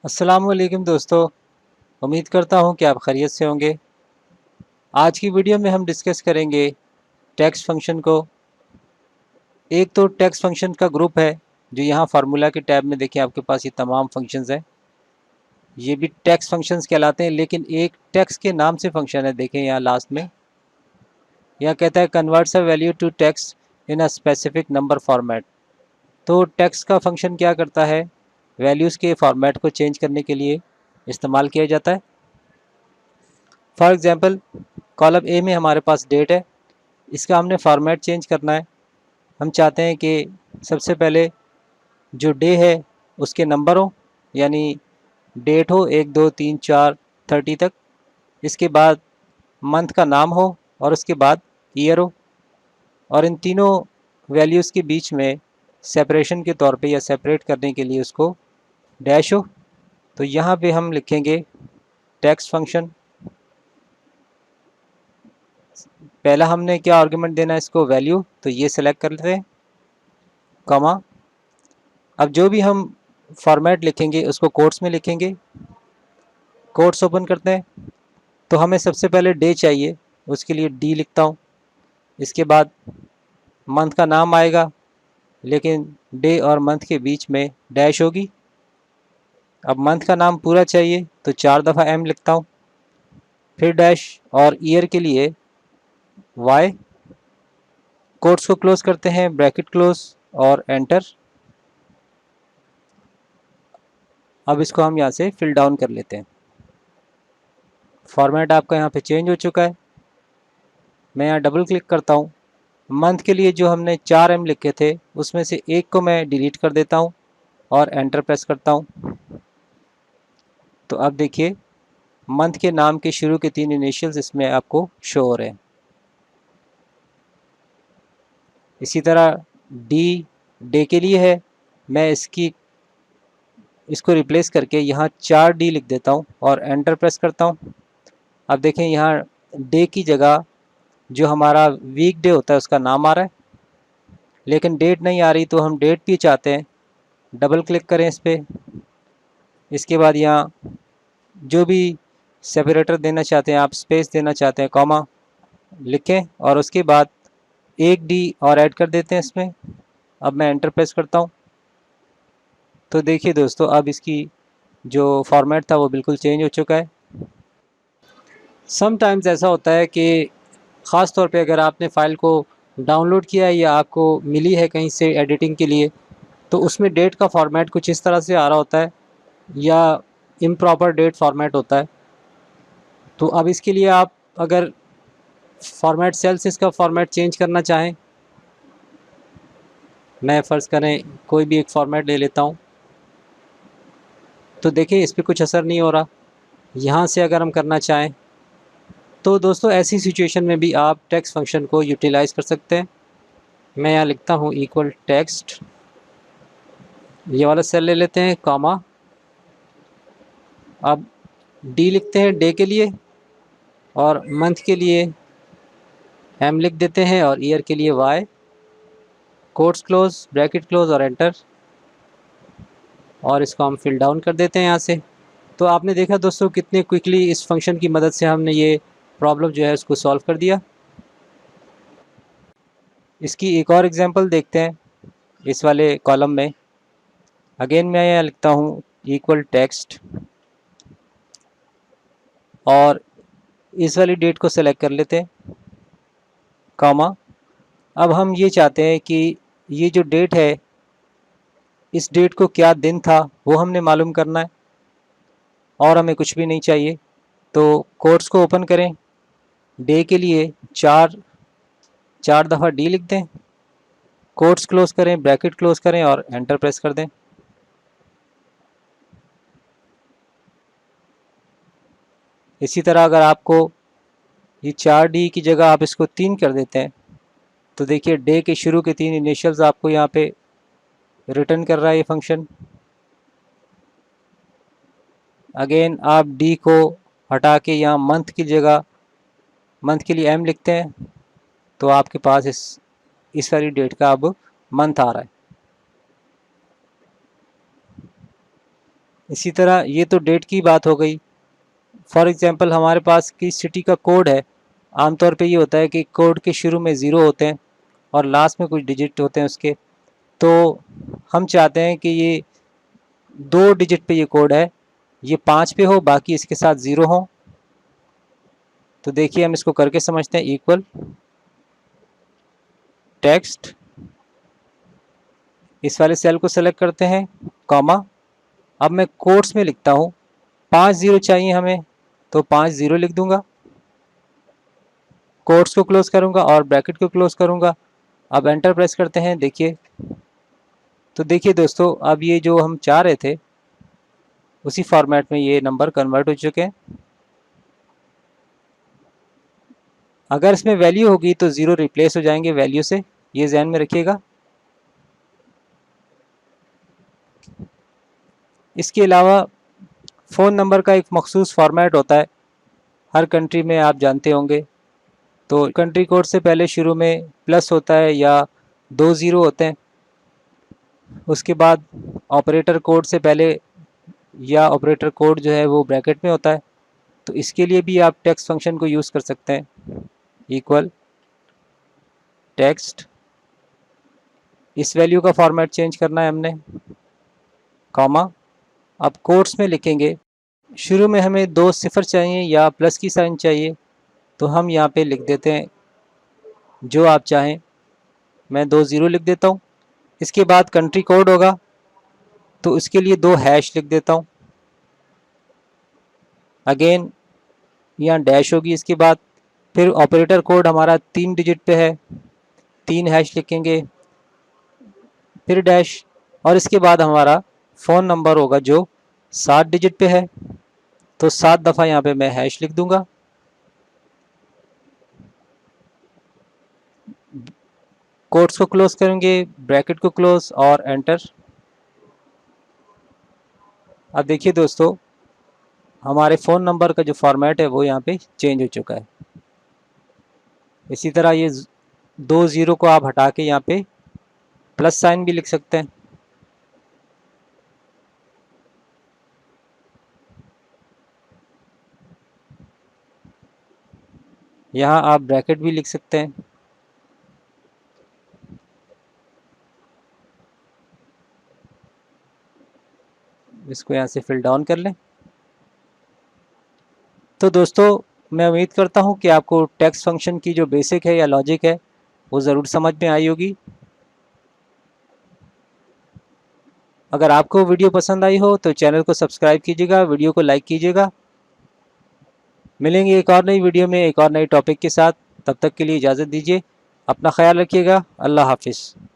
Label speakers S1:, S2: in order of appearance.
S1: अस्सलामुअलैकुम दोस्तों। उम्मीद करता हूँ कि आप खैरियत से होंगे। आज की वीडियो में हम डिस्कस करेंगे टेक्स्ट फंक्शन को। एक तो टेक्स्ट फंक्शन का ग्रुप है जो यहाँ फार्मूला के टैब में देखिए आपके पास ये तमाम फंक्शंस हैं। ये भी टेक्स्ट फंक्शंस कहलाते हैं, लेकिन एक टेक्स्ट के नाम से फंक्शन है। देखें यहाँ लास्ट में यहाँ कहता है converts a value to text in a specific number format. तो टेक्स्ट का फंक्शन क्या करता है, वैल्यूज़ के फॉर्मेट को चेंज करने के लिए इस्तेमाल किया जाता है। फॉर एग्ज़ाम्पल कॉलम ए में हमारे पास डेट है, इसका हमने फॉर्मेट चेंज करना है। हम चाहते हैं कि सबसे पहले जो डे है उसके नंबर हो, यानी डेट हो 1 2 3 4 30 तक। इसके बाद मंथ का नाम हो और उसके बाद ईयर हो, और इन तीनों वैल्यूज़ के बीच में सेपरेशन के तौर पे या सेपरेट करने के लिए उसको डैश हो। तो यहाँ पे हम लिखेंगे टेक्स्ट फंक्शन। पहला हमने क्या आर्गुमेंट देना है इसको, वैल्यू, तो ये सिलेक्ट कर लेते हैं, कॉमा। अब जो भी हम फॉर्मेट लिखेंगे उसको कोट्स में लिखेंगे। कोट्स ओपन करते हैं तो हमें सबसे पहले डे चाहिए, उसके लिए डी लिखता हूँ। इसके बाद मंथ का नाम आएगा, लेकिन डे और मंथ के बीच में डैश होगी। अब मंथ का नाम पूरा चाहिए तो 4 दफ़ा एम लिखता हूँ, फिर डैश, और ईयर के लिए वाई। कोट्स को क्लोज करते हैं, ब्रैकेट क्लोज और एंटर। अब इसको हम यहाँ से फिल डाउन कर लेते हैं। फॉर्मेट आपका यहाँ पे चेंज हो चुका है। मैं यहाँ डबल क्लिक करता हूँ। मंथ के लिए जो हमने 4 एम लिखे थे उसमें से एक को मैं डिलीट कर देता हूँ और एंटर प्रेस करता हूँ। तो अब देखिए मंथ के नाम के शुरू के 3 इनिशियल्स इसमें आपको शो हो रहे हैं। इसी तरह डी डे के लिए है, मैं इसको रिप्लेस करके यहाँ 4D लिख देता हूँ और एंटर प्रेस करता हूँ। अब देखें यहाँ डे की जगह जो हमारा वीक डे होता है उसका नाम आ रहा है, लेकिन डेट नहीं आ रही। तो हम डेट भी चाहते हैं, डबल क्लिक करें इस पर। इसके बाद यहाँ जो भी सेपरेटर देना चाहते हैं आप, स्पेस देना चाहते हैं, कॉमा लिखें और उसके बाद एक डी और ऐड कर देते हैं इसमें। अब मैं एंटर प्रेस करता हूँ। तो देखिए दोस्तों, अब इसकी जो फॉर्मेट था वो बिल्कुल चेंज हो चुका है। समटाइम्स ऐसा होता है कि ख़ास तौर पे अगर आपने फ़ाइल को डाउनलोड किया है या आपको मिली है कहीं से एडिटिंग के लिए, तो उसमें डेट का फॉर्मेट कुछ इस तरह से आ रहा होता है या इम्प्रॉपर डेट फॉर्मेट होता है। तो अब इसके लिए आप अगर फॉर्मेट सेल्स इसका फॉर्मेट चेंज करना चाहें, मैं फ़र्ज़ करें कोई भी एक फॉर्मेट ले लेता हूँ, तो देखिए इस पर कुछ असर नहीं हो रहा। यहाँ से अगर हम करना चाहें तो दोस्तों ऐसी सिचुएशन में भी आप टेक्स्ट फंक्शन को यूटिलाइज़ कर सकते हैं। मैं यहाँ लिखता हूँ इक्वल टेक्स्ट, ये वाला सेल ले लेते हैं, कॉमा। अब डी लिखते हैं डे के लिए, और मंथ के लिए एम लिख देते हैं, और ईयर के लिए y. Quotes close, bracket close और एंटर, और इसको हम फिल डाउन कर देते हैं यहाँ से। तो आपने देखा दोस्तों कितने क्विकली इस फंक्शन की मदद से हमने ये प्रॉब्लम जो है उसको सॉल्व कर दिया। इसकी एक और एग्जांपल देखते हैं इस वाले कॉलम में। अगेन मैं यहाँ लिखता हूँ इक्वल टेक्स्ट, और इस वाली डेट को सेलेक्ट कर लेते हैं, कॉमा। अब हम ये चाहते हैं कि ये जो डेट है, इस डेट को क्या दिन था वो हमने मालूम करना है, और हमें कुछ भी नहीं चाहिए। तो कोट्स को ओपन करें, डे के लिए चार दफ़ा डी लिख दें, कोट्स क्लोज करें, ब्रैकेट क्लोज करें और एंटर प्रेस कर दें। इसी तरह अगर आपको ये 4D की जगह आप इसको 3 कर देते हैं, तो देखिए डे के शुरू के 3 इनिशियल्स आपको यहाँ पे रिटर्न कर रहा है ये फंक्शन। अगेन आप डी को हटा के यहाँ मंथ की जगह मंथ के लिए एम लिखते हैं, तो आपके पास इस वाली डेट का अब मंथ आ रहा है। इसी तरह ये तो डेट की बात हो गई। फॉर एग्ज़ाम्पल हमारे पास की सिटी का कोड है। आमतौर पे ये होता है कि कोड के शुरू में 0 होते हैं और लास्ट में कुछ डिजिट होते हैं उसके। तो हम चाहते हैं कि ये 2 डिजिट पे ये कोड है, ये 5 पे हो, बाकी इसके साथ 0 हो। तो देखिए हम इसको करके समझते हैं। इक्वल टेक्स्ट, इस वाले सेल को सेलेक्ट करते हैं, कॉमा। अब मैं कोट्स में लिखता हूँ, 5 0 चाहिए हमें, तो 5 0 लिख दूंगा। कोट्स को क्लोज करूंगा और ब्रैकेट को क्लोज करूंगा। अब एंटर प्रेस करते हैं। देखिए, तो देखिए दोस्तों, अब ये जो हम चाह रहे थे उसी फॉर्मेट में ये नंबर कन्वर्ट हो चुके हैं। अगर इसमें वैल्यू होगी तो 0 रिप्लेस हो जाएंगे वैल्यू से, ये ध्यान में रखिएगा। इसके अलावा फ़ोन नंबर का एक मखसूस फॉर्मेट होता है, हर कंट्री में आप जानते होंगे। तो कंट्री कोड से पहले शुरू में प्लस होता है या 2 0 होते हैं। उसके बाद ऑपरेटर कोड से पहले या ऑपरेटर कोड जो है वो ब्रैकेट में होता है। तो इसके लिए भी आप टेक्स्ट फंक्शन को यूज़ कर सकते हैं। इक्वल टेक्स्ट, इस वैल्यू का फॉर्मेट चेंज करना है हमने, कॉमा। अब कोट्स में लिखेंगे, शुरू में हमें 2 सिफर चाहिए या प्लस की साइन चाहिए, तो हम यहाँ पे लिख देते हैं जो आप चाहें। मैं 2 0 लिख देता हूँ। इसके बाद कंट्री कोड होगा तो इसके लिए 2 हैश लिख देता हूँ। अगेन यहाँ डैश होगी इसके बाद। फिर ऑपरेटर कोड हमारा 3 डिजिट पे है, 3 हैश लिखेंगे, फिर डैश, और इसके बाद हमारा फ़ोन नंबर होगा जो 7 डिजिट पे है, तो 7 दफ़ा यहाँ पे मैं हैश लिख दूंगा। कोट्स को क्लोज करेंगे, ब्रैकेट को क्लोज और एंटर। अब देखिए दोस्तों, हमारे फ़ोन नंबर का जो फॉर्मेट है वो यहाँ पे चेंज हो चुका है। इसी तरह ये 2 0 को आप हटा के यहाँ पे प्लस साइन भी लिख सकते हैं। यहाँ आप ब्रैकेट भी लिख सकते हैं। इसको यहाँ से फिल डाउन कर लें। तो दोस्तों, मैं उम्मीद करता हूँ कि आपको टेक्स्ट फंक्शन की जो बेसिक है या लॉजिक है वो ज़रूर समझ में आई होगी। अगर आपको वीडियो पसंद आई हो तो चैनल को सब्सक्राइब कीजिएगा, वीडियो को लाइक कीजिएगा। मिलेंगे एक और नई वीडियो में एक और नए टॉपिक के साथ। तब तक के लिए इजाज़त दीजिए। अपना ख्याल रखिएगा। अल्लाह हाफिज़।